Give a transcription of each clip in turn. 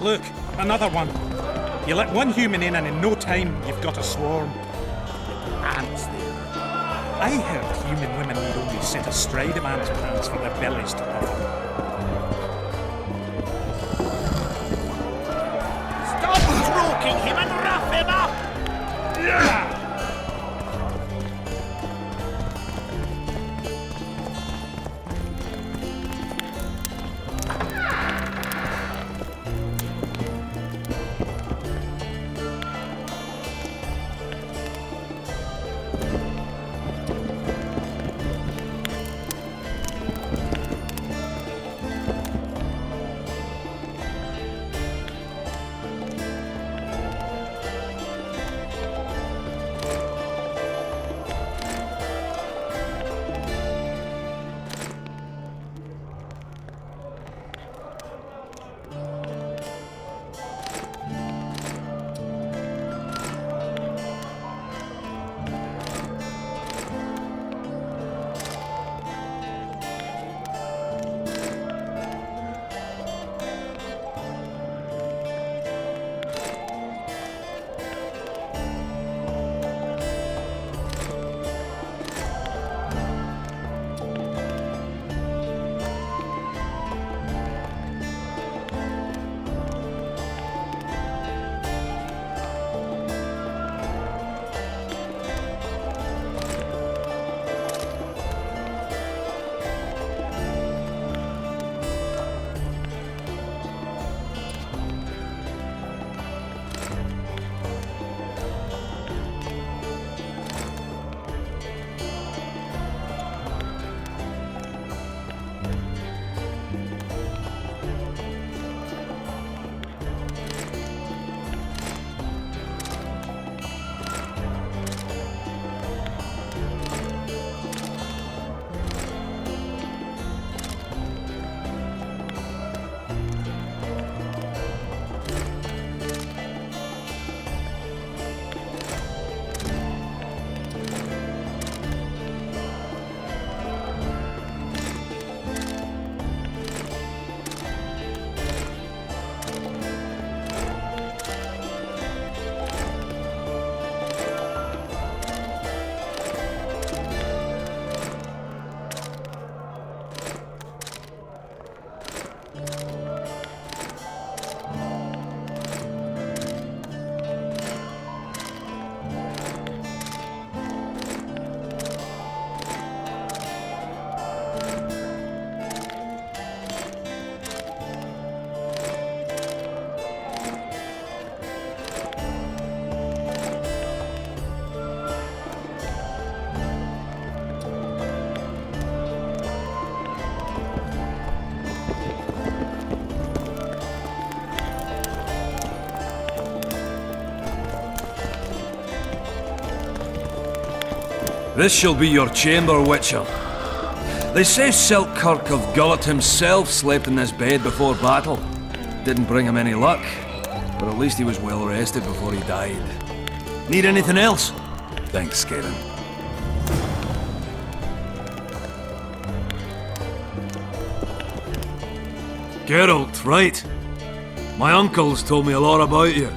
Look, another one. You let one human in and in no time you've got a swarm. Ants there. I heard human women need only sit astride a man's pants for their bellies to puff up. Stop stroking him and rough him up! Yeah! This shall be your chamber, Witcher. They say Selkirk of Gullet himself slept in this bed before battle. Didn't bring him any luck, but at least he was well rested before he died. Need anything else? Thanks, Skaven. Geralt, right. My uncles told me a lot about you.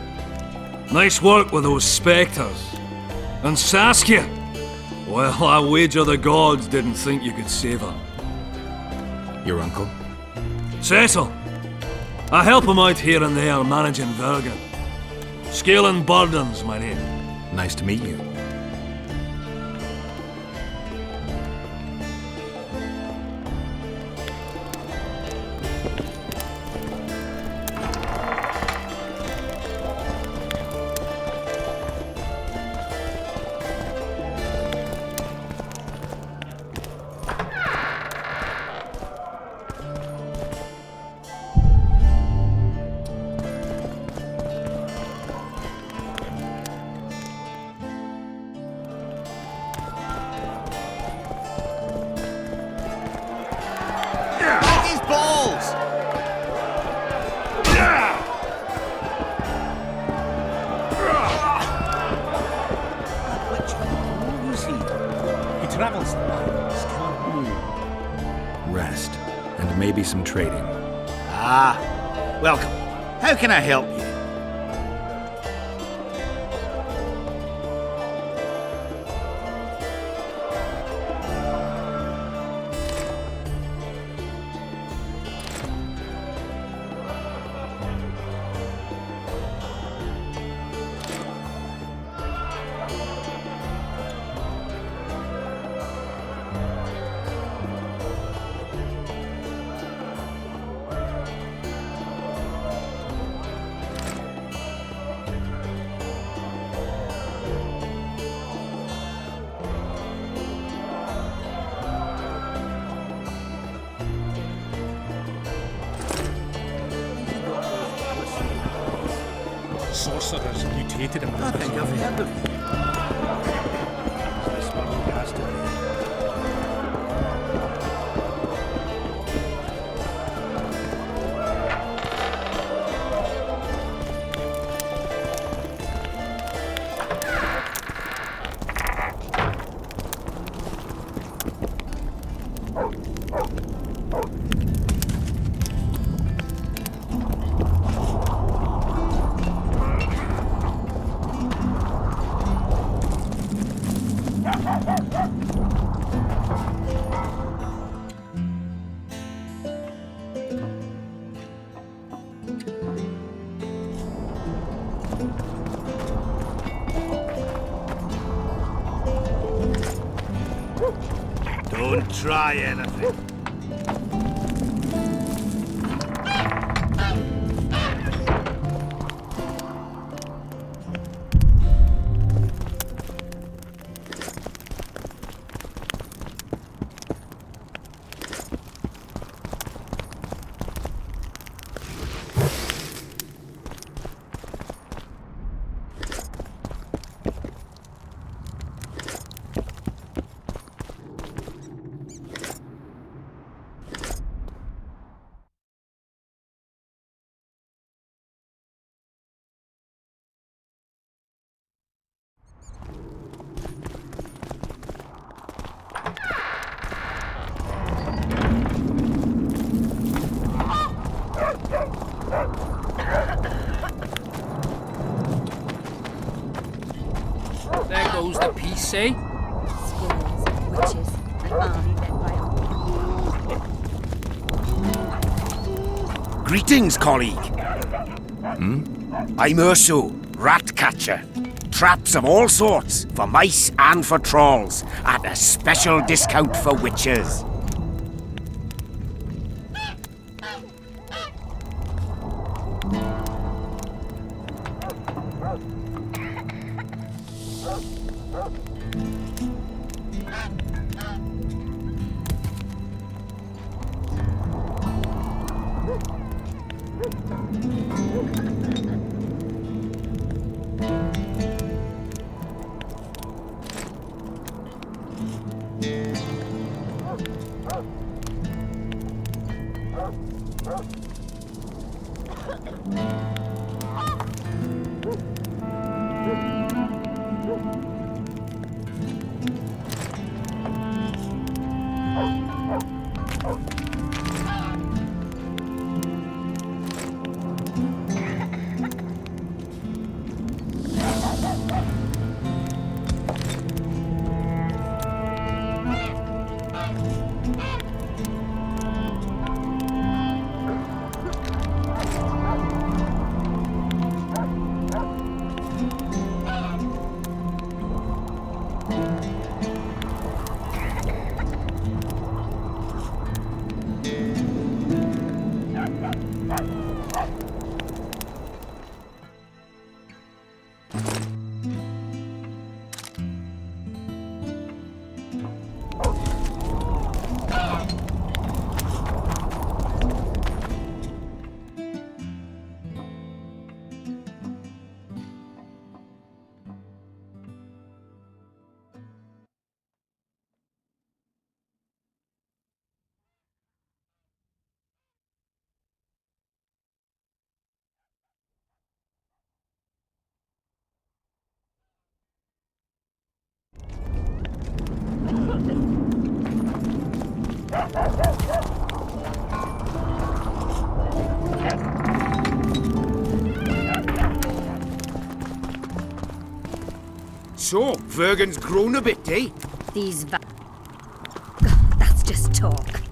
Nice work with those spectres. And Saskia! Well, I wager the gods didn't think you could save her. Your uncle? Cecil! I help him out here and there managing Vergen. Scaling Burden's my name. Nice to meet you. travels the Bible's come. Rest, and maybe some trading. Ah, welcome. How can I help you? Sorcerers mutated him. I think I've heard of you. This one has to be. Don't try anything. There goes the peace, eh? Squirrels, witches, an army led by a... Greetings, colleague. I'm Urso, rat catcher. Traps of all sorts, for mice and for trolls, at a special discount for witches. So, Vergen's grown a bit, eh? These that's just talk.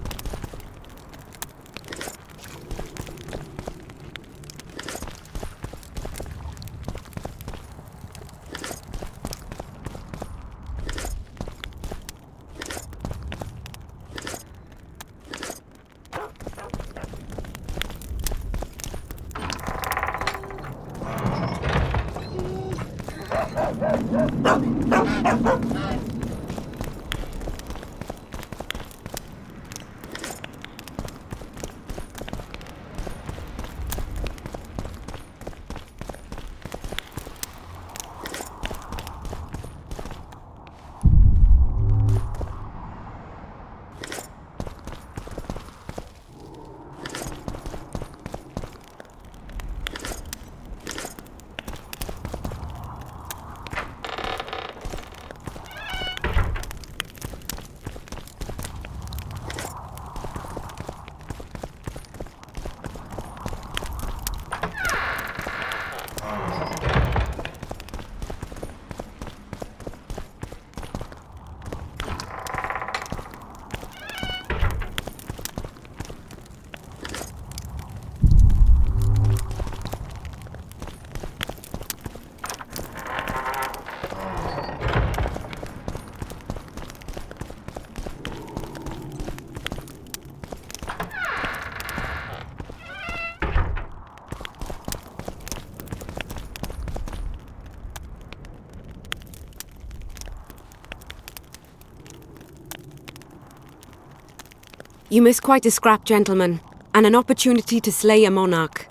You missed quite a scrap, gentlemen, and an opportunity to slay a monarch.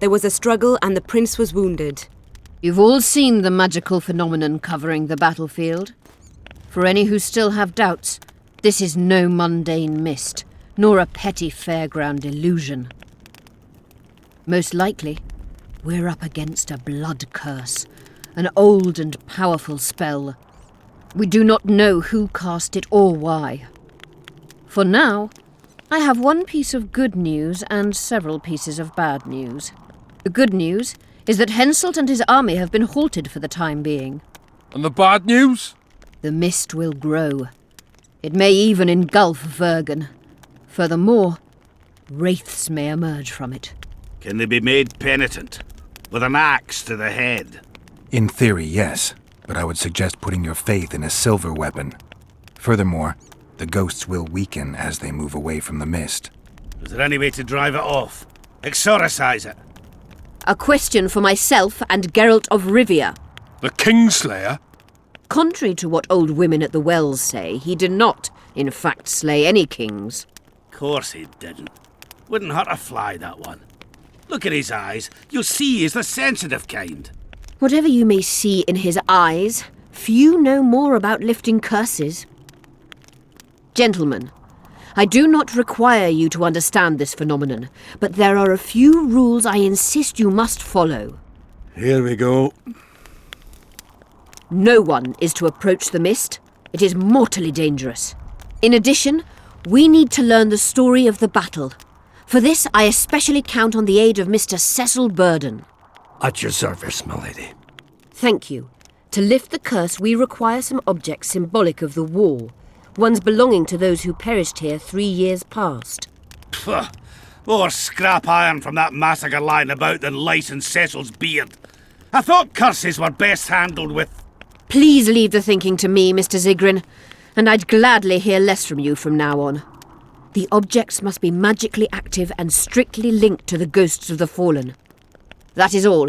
There was a struggle and the prince was wounded. You've all seen the magical phenomenon covering the battlefield. For any who still have doubts, this is no mundane mist, nor a petty fairground illusion. Most likely, we're up against a blood curse, an old and powerful spell. We do not know who cast it or why. For now, I have one piece of good news and several pieces of bad news. The good news is that Henselt and his army have been halted for the time being. And the bad news? The mist will grow. It may even engulf Vergen. Furthermore, wraiths may emerge from it. Can they be made penitent? With an axe to the head? In theory, yes, but I would suggest putting your faith in a silver weapon. Furthermore, the ghosts will weaken as they move away from the mist. Is there any way to drive it off? Exorcise it? A question for myself and Geralt of Rivia. The Kingslayer? Contrary to what old women at the wells say, he did not, in fact, slay any kings. Course he didn't. Wouldn't hurt a fly, that one. Look at his eyes. You'll see he's the sensitive kind. Whatever you may see in his eyes, few know more about lifting curses. Gentlemen, I do not require you to understand this phenomenon, but there are a few rules I insist you must follow. Here we go. No one is to approach the mist. It is mortally dangerous. In addition, we need to learn the story of the battle. For this, I especially count on the aid of Mr. Cecil Burden. At your service, my lady. Thank you. To lift the curse, we require some objects symbolic of the war. Ones belonging to those who perished here 3 years past. Pfft. More scrap iron from that massacre lying about than lice in Cecil's beard. I thought curses were best handled with... Please leave the thinking to me, Mr. Zigrin, and I'd gladly hear less from you from now on. The objects must be magically active and strictly linked to the ghosts of the fallen. That is all.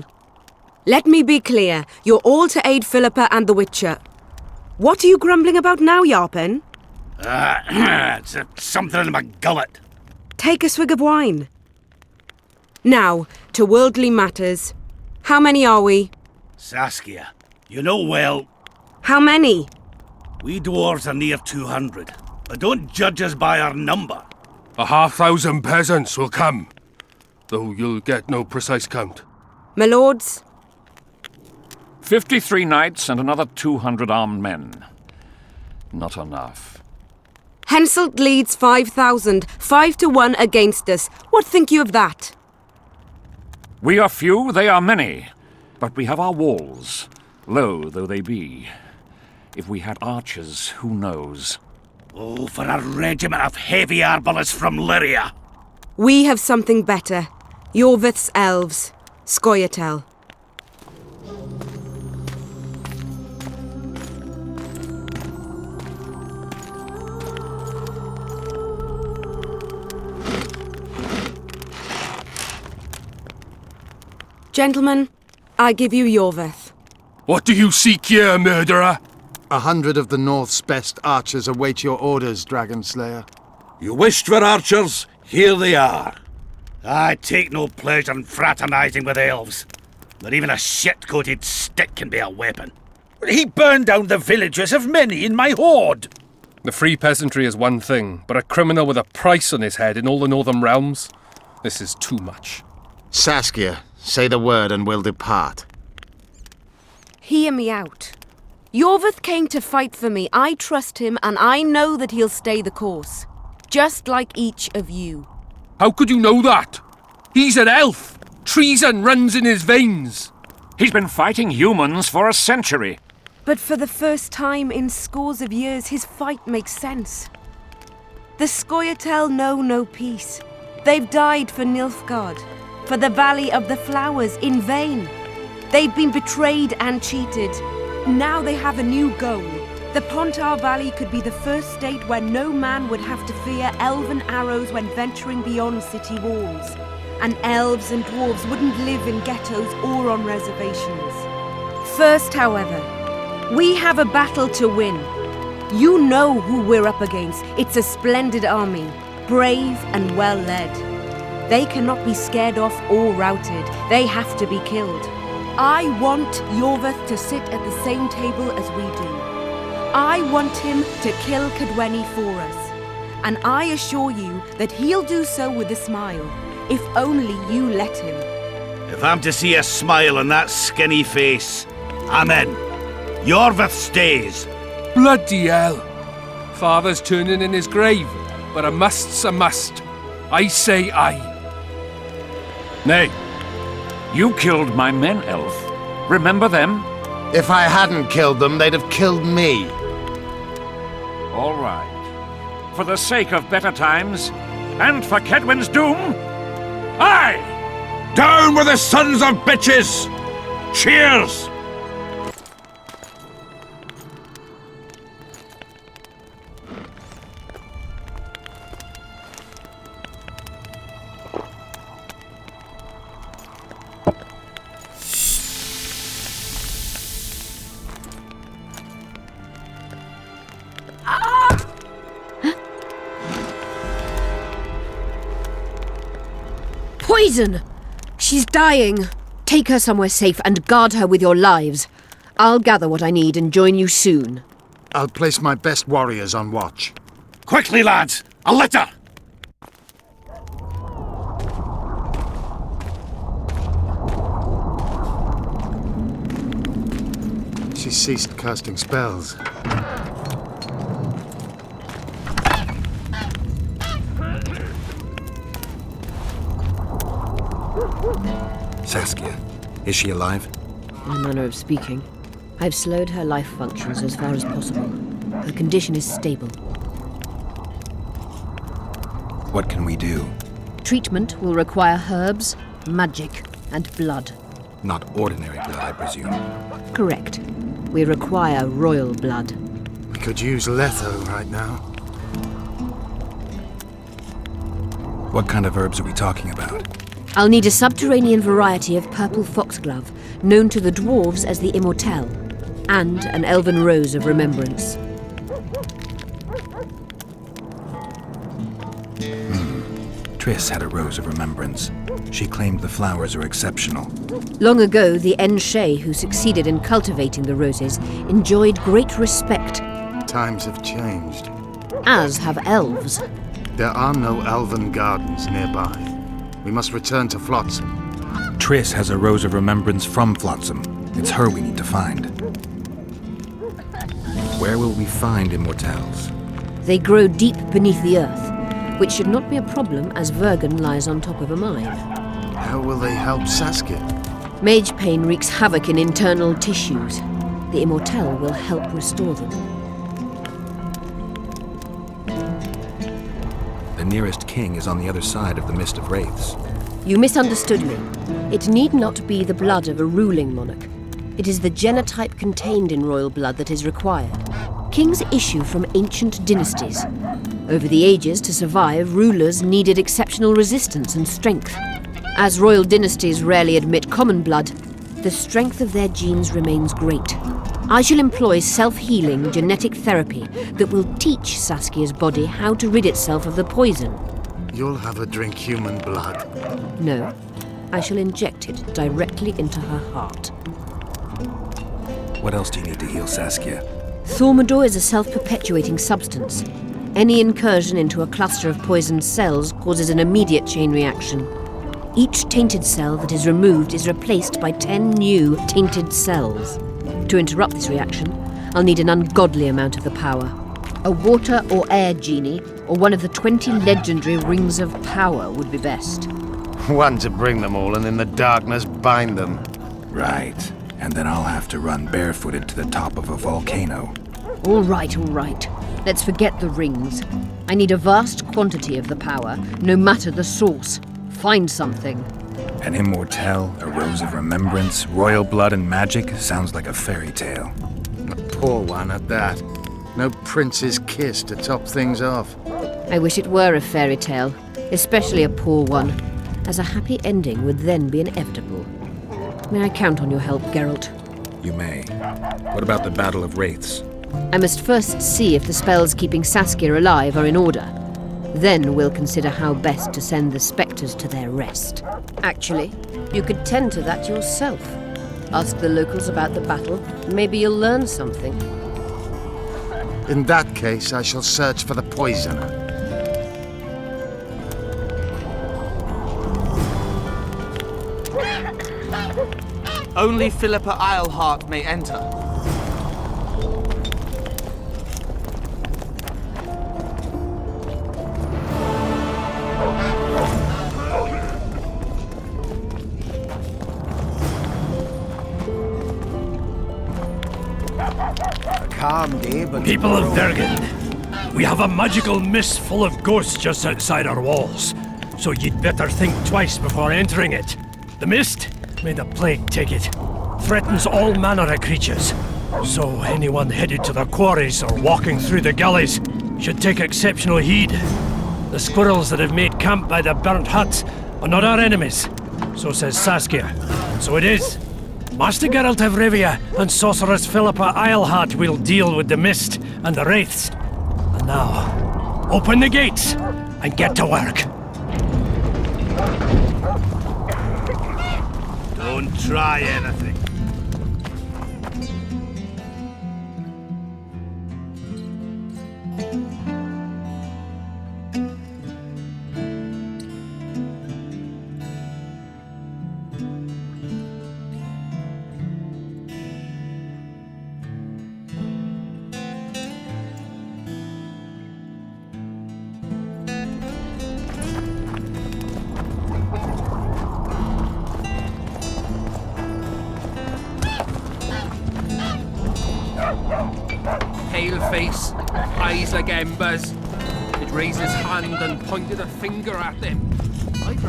Let me be clear. You're all to aid Philippa and the Witcher. What are you grumbling about now, Yarpen? It's something in my gullet. Take a swig of wine. Now, to worldly matters. How many are we? Saskia, you know well, How many? we dwarves are near 200. But don't judge us by our number. 1,500 peasants will come, though you'll get no precise count. My lords? 53 knights and another 200 armed men. Not enough. Henselt leads 5,000, 5-1 against us. What think you of that? We are few, they are many. But we have our walls. low though they be. If we had archers, who knows? Oh, for a regiment of heavy arbalists from Lyria. We have something better. Yorvith's elves. Scoia'tael. Gentlemen, I give you Yorvith. What do you seek here, murderer? 100 of the North's best archers await your orders, Dragon Slayer. You wished for archers? Here they are. I take no pleasure in fraternizing with elves. But even a shit-coated stick can be a weapon. He burned down the villages of many in my horde. The free peasantry is one thing, but a criminal with a price on his head in all the Northern realms? This is too much. Saskia, say the word and we'll depart. Hear me out. Yorvith came to fight for me. I trust him, and I know that he'll stay the course. Just like each of you. How could you know that? He's an elf! Treason runs in his veins! He's been fighting humans for a century. But for the first time in scores of years, his fight makes sense. The Scoia'tael know no peace. They've died for Nilfgaard, for the Valley of the Flowers, in vain. They've been betrayed and cheated. Now they have a new goal. The Pontar Valley could be the first state where no man would have to fear elven arrows when venturing beyond city walls. And elves and dwarves wouldn't live in ghettos or on reservations. First, however, we have a battle to win. You know who we're up against. It's a splendid army, brave and well led. They cannot be scared off or routed. They have to be killed. I want Yorvith to sit at the same table as we do. I want him to kill Cadweni for us. And I assure you that he'll do so with a smile, if only you let him. If I'm to see a smile on that skinny face, I'm in. Yorvith stays. Bloody hell! Father's turning in his grave, but a must's a must. I say aye. Nay, you killed my men, elf. Remember them? If I hadn't killed them, they'd have killed me. All right. For the sake of better times, and for Kedwin's doom, aye! Down with the sons of bitches! Cheers! Poison! She's dying. Take her somewhere safe and guard her with your lives. I'll gather what I need and join you soon. I'll place my best warriors on watch. Quickly, lads! A litter! She ceased casting spells. Saskia, is she alive? In a manner of speaking. I've slowed her life functions as far as possible. Her condition is stable. What can we do? Treatment will require herbs, magic, and blood. Not ordinary blood, I presume. Correct. We require royal blood. We could use Letho right now. What kind of herbs are we talking about? I'll need a subterranean variety of purple foxglove, known to the dwarves as the Immortelle, and an elven rose of remembrance. Triss had a rose of remembrance. She claimed the flowers are exceptional. Long ago, the Enshe who succeeded in cultivating the roses enjoyed great respect, Times have changed. as have elves. There are no elven gardens nearby. We must return to Flotsam. Triss has a rose of remembrance from Flotsam. It's her we need to find. Where will we find Immortelles? They grow deep beneath the earth, which should not be a problem as Vergen lies on top of a mine. How will they help Saskia? Mage pain wreaks havoc in internal tissues. The Immortelle will help restore them. The nearest king is on the other side of the Mist of Wraiths. You misunderstood me. It need not be the blood of a ruling monarch. It is the genotype contained in royal blood that is required. Kings issue from ancient dynasties. Over the ages, to survive, rulers needed exceptional resistance and strength. As royal dynasties rarely admit common blood, the strength of their genes remains great. I shall employ self-healing genetic therapy that will teach Saskia's body how to rid itself of the poison. You'll have her drink human blood. No, I shall inject it directly into her heart. What else do you need to heal Saskia? Thaumadour is a self-perpetuating substance. Any incursion into a cluster of poisoned cells causes an immediate chain reaction. Each tainted cell that is removed is replaced by 10 new tainted cells. To interrupt this reaction, I'll need an ungodly amount of the power. A water or air genie, or one of the 20 legendary rings of power would be best. One to bring them all and in the darkness bind them. Right. And then I'll have to run barefooted to the top of a volcano. All right. Let's forget the rings. I need a vast quantity of the power, no matter the source. Find something. An immortelle, a rose of remembrance, royal blood and magic sounds like a fairy tale. A poor one at that. No prince's kiss to top things off. I wish it were a fairy tale, especially a poor one, as a happy ending would then be inevitable. May I count on your help, Geralt? You may. What about the Battle of Wraiths? I must first see if the spells keeping Saskia alive are in order. Then we'll consider how best to send the spectres to their rest. Actually, you could tend to that yourself. Ask the locals about the battle. Maybe you'll learn something. In that case, I shall search for the poisoner. Only Philippa Eilhart may enter. Calm day, but... People of Bergen, we have a magical mist full of ghosts just outside our walls, so you'd better think twice before entering it. The mist, may the plague take it, threatens all manner of creatures, so anyone headed to the quarries or walking through the gullies should take exceptional heed. The squirrels that have made camp by the burnt huts are not our enemies, so says Saskia, and so it is. Master Geralt of Rivia and Sorceress Philippa Eilhart will deal with the mist and the wraiths. And now, open the gates and get to work. Don't try anything. Pale face, eyes like embers. It raised his hand and pointed a finger at them.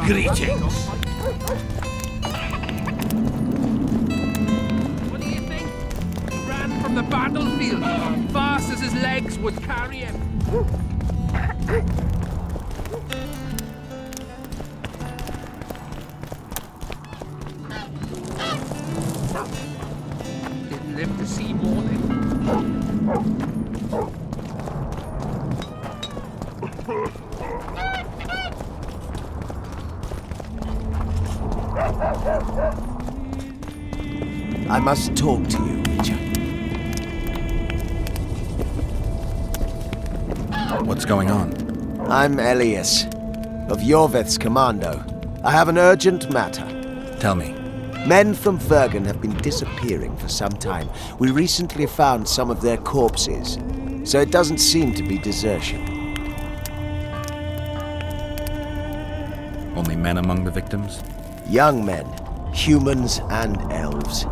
Greetings. What do you think? He ran from the battlefield, fast as his legs would carry him. Didn't live to see morning. I must talk to you, Richard. What's going on? I'm Elias, of Yorveth's commando. I have an urgent matter. Tell me. Men from Vergen have been disappearing for some time. We recently found some of their corpses, so it doesn't seem to be desertion. Only men among the victims? Young men, humans and elves.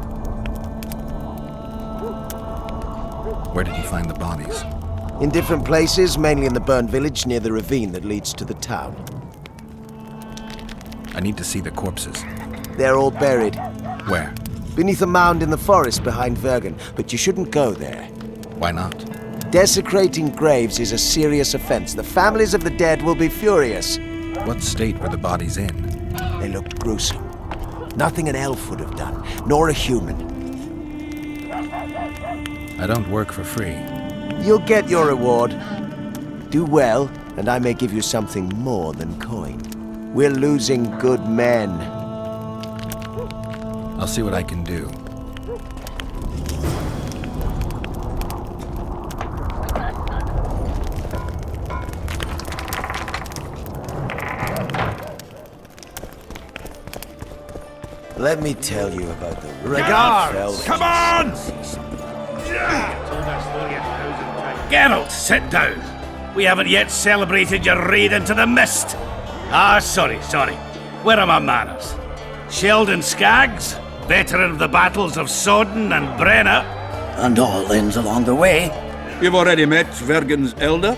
Where did he find the bodies? In different places, mainly in the burned village near the ravine that leads to the town. I need to see the corpses. They're all buried. Where? Beneath a mound in the forest behind Vergen, but you shouldn't go there. Why not? Desecrating graves is a serious offense. The families of the dead will be furious. What state were the bodies in? They looked gruesome. Nothing an elf would have done, nor a human. I don't work for free. You'll get your reward. Do well, and I may give you something more than coin. We're losing good men. I'll see what I can do. Let me tell you about the Regards! Come on! Geralt, sit down. We haven't yet celebrated your raid into the mist. Ah, sorry. Where are my manners? Sheldon Skaggs, veteran of the battles of Sodden and Brenna. And all inns along the way. You've already met Vergen's elder?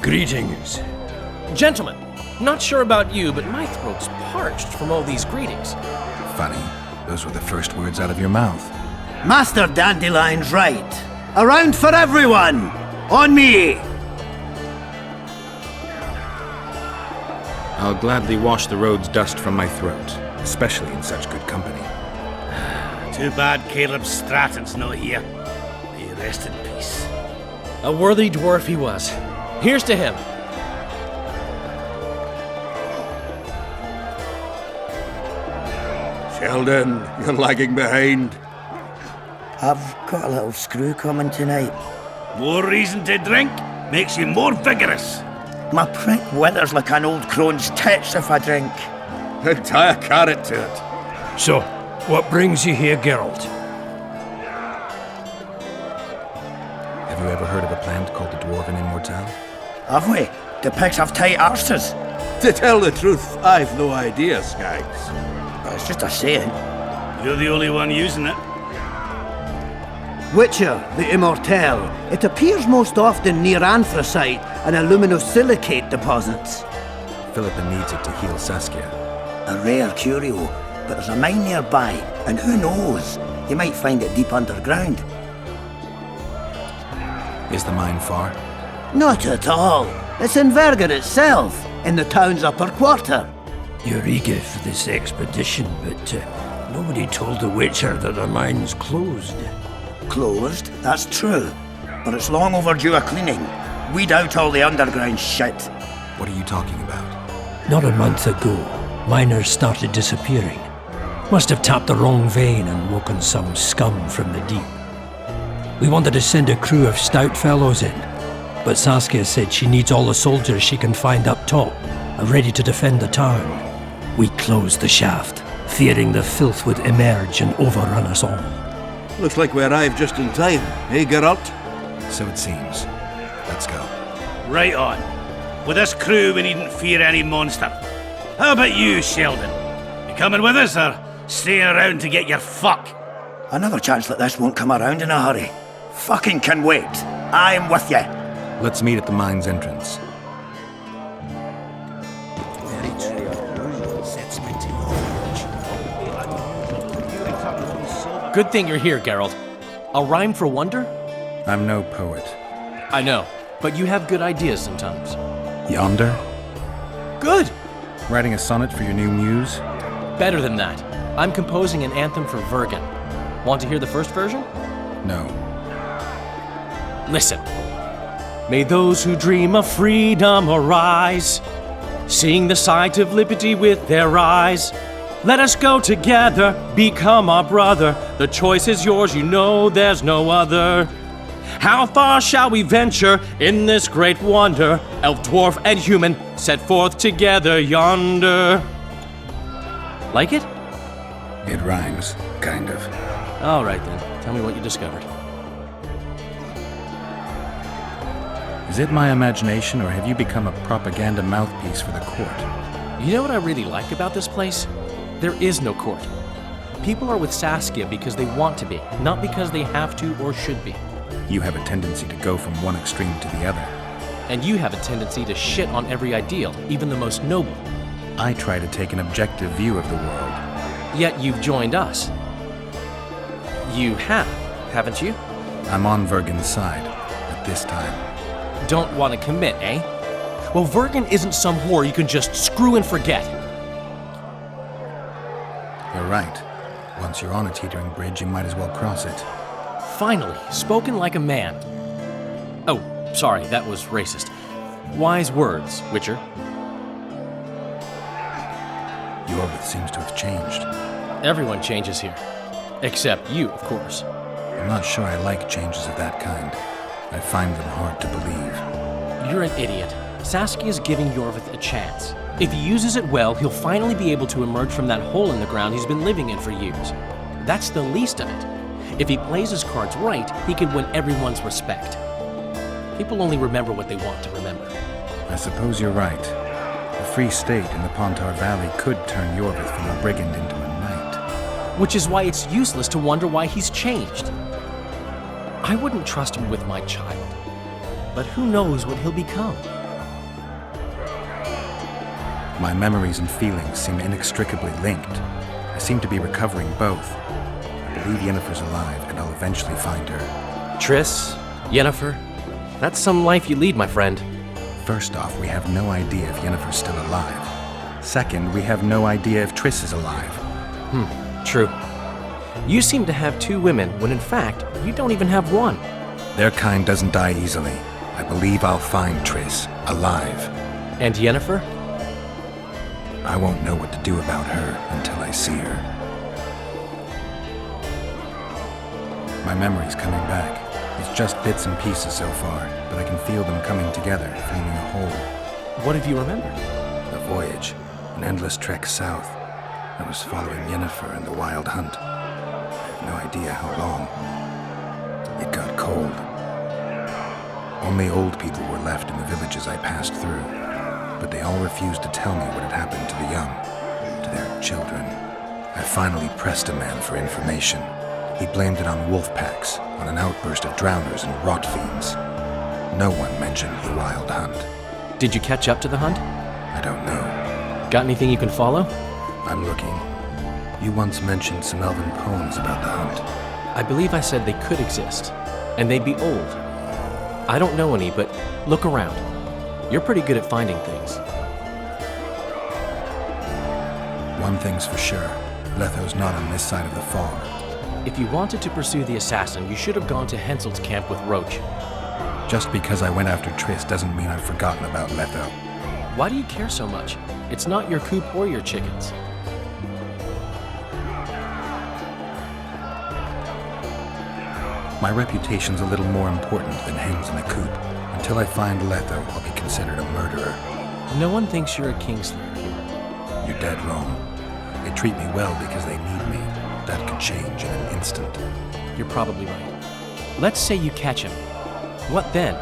Greetings. Gentlemen, not sure about you, but my throat's parched from all these greetings. Funny. Those were the first words out of your mouth. Master Dandelion's right. Around for everyone! On me! I'll gladly wash the road's dust from my throat, especially in such good company. Too bad Caleb Stratton's not here. May he rest in peace. A worthy dwarf he was. Here's to him. Sheldon, you're lagging behind. I've got a little screw coming tonight. More reason to drink makes you more vigorous. My prick withers like an old crone's tits if I drink. And tie a carrot to it. So, what brings you here, Geralt? Have you ever heard of a plant called the Dwarven Immortelle? Have we? The pigs have tight arses. To tell the truth, I've no idea, Skaggs. It's just a saying. You're the only one using it. Witcher, the Immortelle. It appears most often near anthracite and aluminosilicate deposits. Philippa needs it to heal Saskia. A rare curio, but there's a mine nearby, and who knows? You might find it deep underground. Is the mine far? Not at all. It's in Vergen itself, in the town's upper quarter. You're eager for this expedition, but nobody told the Witcher that the mine's closed. Closed, that's true. But it's long overdue a cleaning. Weed out all the underground shit. What are you talking about? Not a month ago, miners started disappearing. Must have tapped the wrong vein and woken some scum from the deep. We wanted to send a crew of stout fellows in, but Saskia said she needs all the soldiers she can find up top and ready to defend the town. We closed the shaft, fearing the filth would emerge and overrun us all. Looks like we arrived just in time, eh, Geralt? So it seems. Let's go. Right on. With this crew, we needn't fear any monster. How about you, Sheldon? You coming with us, or staying around to get your fuck? Another chance like this won't come around in a hurry. Fucking can wait. I'm with you. Let's meet at the mine's entrance. Good thing you're here, Geralt. A rhyme for wonder? I'm no poet. I know, but you have good ideas sometimes. Yonder? Good! Writing a sonnet for your new muse? Better than that. I'm composing an anthem for Vergen. Want to hear the first version? No. Listen. May those who dream of freedom arise, seeing the sight of liberty with their eyes. Let us go together, become our brother. The choice is yours, you know there's no other. How far shall we venture in this great wonder? Elf, dwarf, and human set forth together yonder. Like it? It rhymes, kind of. All right then, tell me what you discovered. Is it my imagination, or have you become a propaganda mouthpiece for the court? You know what I really like about this place? There is no court. People are with Saskia because they want to be, not because they have to or should be. You have a tendency to go from one extreme to the other. And you have a tendency to shit on every ideal, even the most noble. I try to take an objective view of the world. Yet you've joined us. You have, haven't you? I'm on Vergen's side, at this time. Don't want to commit, eh? Well, Vergen isn't some whore you can just screw and forget. You're right. Once you're on a teetering bridge, you might as well cross it. Finally, spoken like a man. Oh, sorry, that was racist. Wise words, Witcher. Yorvith seems to have changed. Everyone changes here. Except you, of course. I'm not sure I like changes of that kind. I find them hard to believe. You're an idiot. Saskia's giving Yorvith a chance. If he uses it well, he'll finally be able to emerge from that hole in the ground he's been living in for years. That's the least of it. If he plays his cards right, he can win everyone's respect. People only remember what they want to remember. I suppose you're right. A free state in the Pontar Valley could turn Yorvith from a brigand into a knight. Which is why it's useless to wonder why he's changed. I wouldn't trust him with my child. But who knows what he'll become? My memories and feelings seem inextricably linked. I seem to be recovering both. I believe Yennefer's alive, and I'll eventually find her. Triss, Yennefer, that's some life you lead, my friend. First off, we have no idea if Yennefer's still alive. Second, we have no idea if Triss is alive. True. You seem to have two women, when in fact, you don't even have one. Their kind doesn't die easily. I believe I'll find Triss, alive. And Yennefer? I won't know what to do about her until I see her. My memory's coming back. It's just bits and pieces so far, but I can feel them coming together, forming a whole. What have you remembered? The voyage, an endless trek south. I was following Yennefer and the wild hunt. I have no idea how long. It got cold. Only old people were left in the villages I passed through, but they all refused to tell me what had happened to the young, to their children. I finally pressed a man for information. He blamed it on wolf packs, on an outburst of drowners and rot fiends. No one mentioned the wild hunt. Did you catch up to the hunt? I don't know. Got anything you can follow? I'm looking. You once mentioned some elven poems about the hunt. I believe I said they could exist, and they'd be old. I don't know any, but look around. You're pretty good at finding things. One thing's for sure. Letho's not on this side of the fog. If you wanted to pursue the assassin, you should have gone to Henselt's camp with Roach. Just because I went after Triss doesn't mean I've forgotten about Letho. Why do you care so much? It's not your coop or your chickens. My reputation's a little more important than hens in a coop. Until I find Letho, I'll be considered a murderer. No one thinks you're a kingslayer here. You're dead wrong. They treat me well because they need me. That could change in an instant. You're probably right. Let's say you catch him. What then?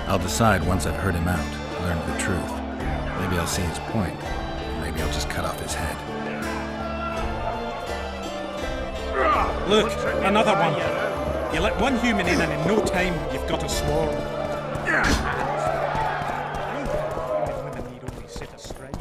I'll decide once I've heard him out, learned the truth. Maybe I'll see his point. Or maybe I'll just cut off his head. Look, another one. You let one human in and in no time you've got a swarm. Women need only sit astride.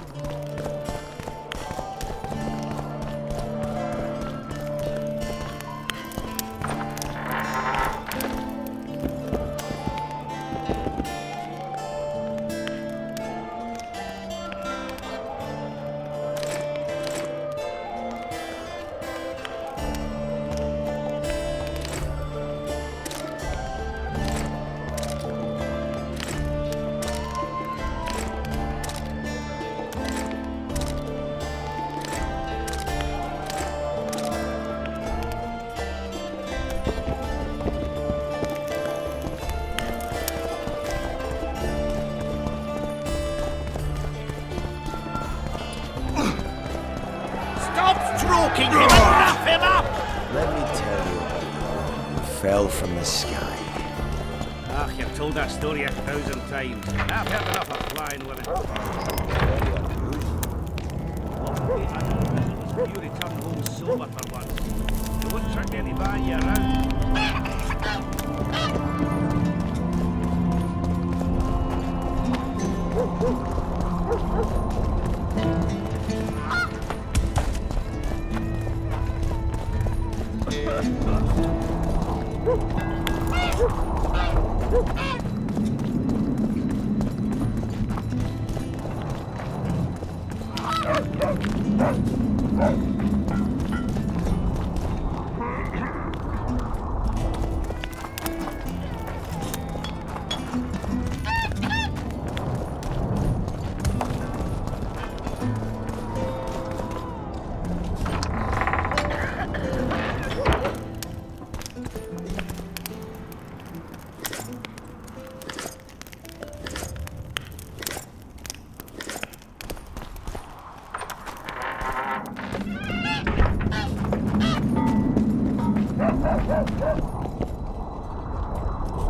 Stroking him and wrap him up! Let me tell you about the woman who fell from the sky. Ah, you've told that story 1,000 times. I've had enough of flying women. You return home sober for once. Looks like anybody around.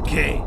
Okay.